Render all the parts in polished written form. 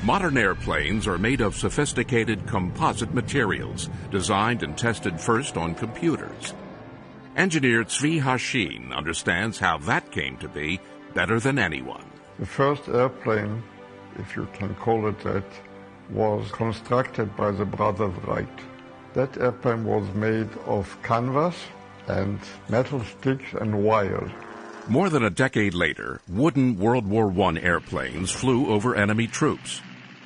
Modern airplanes are made of sophisticated composite materials, designed and tested first on computers. Engineer Zvi Hashin understands how that came to be better than anyone. The first airplane, if you can call it that, was constructed by the brothers Wright. That airplane was made of canvas and metal sticks and wires. More than a decade later, wooden World War I airplanes flew over enemy troops.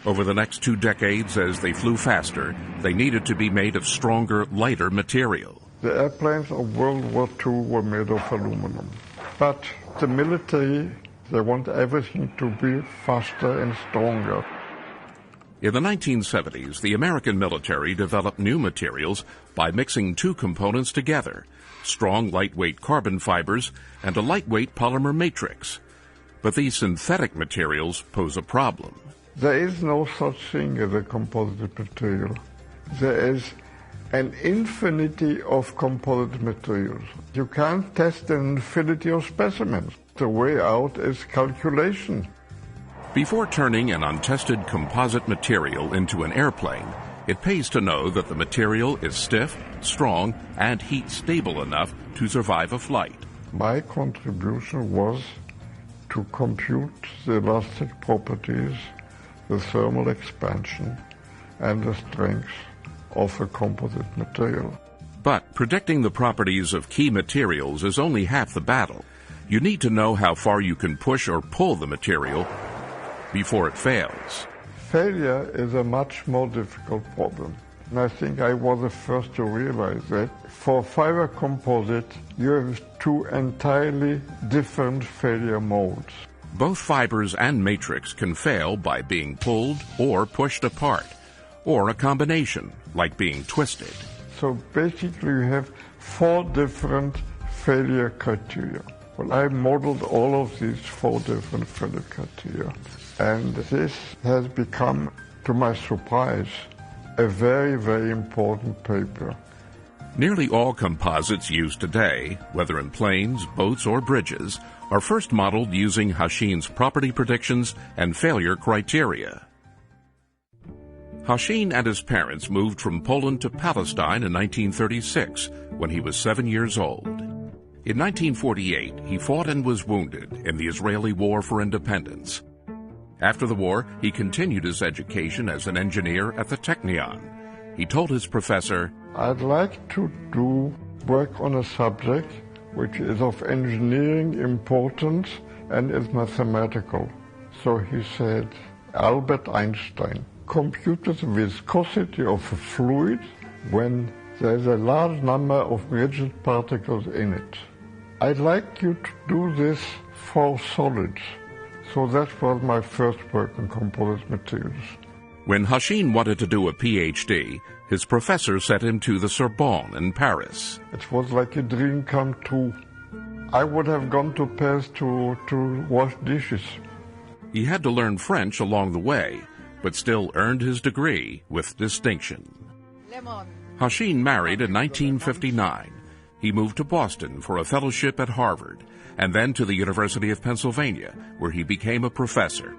Over the next 2 decades, as they flew faster, they needed to be made of stronger, lighter material. The airplanes of World War II were made of aluminum. But the military, they want everything to be faster and stronger. In the 1970s, the American military developed new materials by mixing 2 components together: strong, lightweight carbon fibers and a lightweight polymer matrix. But these synthetic materials pose a problem. There is no such thing as a composite material. There is an infinity of composite materials. You can't test an infinity of specimens. The way out is calculation. Before turning an untested composite material into an airplane, it pays to know that the material is stiff, strong, and heat-stable enough to survive a flight. My contribution was to compute the elastic properties, the thermal expansion, and the strength of a composite material. But predicting the properties of key materials is only half the battle. You need to know how far you can push or pull the material before it fails. Failure is a much more difficult problem. And I think I was the first to realize that for fiber composite, you have 2 entirely different failure modes. Both fibers and matrix can fail by being pulled or pushed apart, or a combination, like being twisted. So basically you have 4 different failure criteria. Well, I modeled all of these 4 different failure criteria. And this has become, to my surprise, a very, very important paper. Nearly all composites used today, whether in planes, boats, or bridges, are first modeled using Hashin's property predictions and failure criteria. Hashin and his parents moved from Poland to Palestine in 1936, when he was 7 years old. In 1948, he fought and was wounded in the Israeli War for Independence. After the war, he continued his education as an engineer at the Technion. He told his professor, "I'd like to do work on a subject which is of engineering importance and is mathematical." So he said, Albert Einstein computed the viscosity of a fluid when there's a large number of rigid particles in it. I'd like you to do this for solids. So that was my first work on composite materials. When Hashin wanted to do a PhD, his professor sent him to the Sorbonne in Paris. It was like a dream come true. I would have gone to Paris to wash dishes. He had to learn French along the way, but still earned his degree with distinction. Hashin married in 1959. He moved to Boston for a fellowship at Harvard, and then to the University of Pennsylvania, where he became a professor.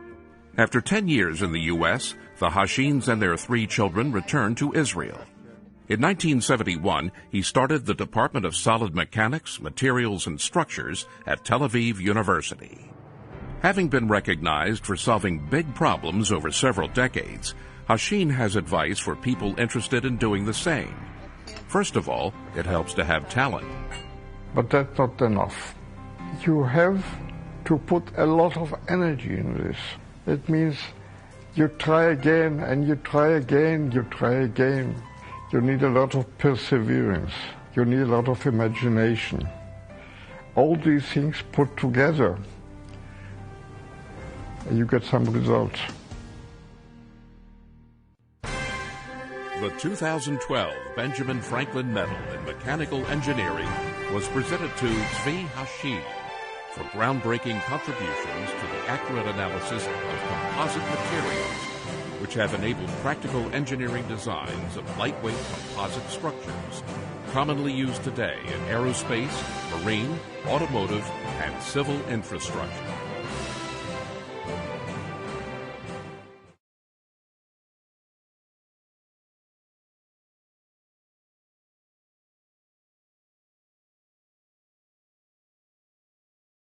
After 10 years in the U.S., the Hashins and their 3 children returned to Israel. In 1971, he started the Department of Solid Mechanics, Materials, and Structures at Tel Aviv University. Having been recognized for solving big problems over several decades, Hashin has advice for people interested in doing the same. First of all, it helps to have talent. But that's not enough. You have to put a lot of energy in this. It means you try again and you try again, you try again. You need a lot of perseverance. You need a lot of imagination. All these things put together, and you get some results. The 2012 Benjamin Franklin Medal in Mechanical Engineering was presented to Zvi Hashin for groundbreaking contributions to the accurate analysis of composite materials, which have enabled practical engineering designs of lightweight composite structures, commonly used today in aerospace, marine, automotive, and civil infrastructure.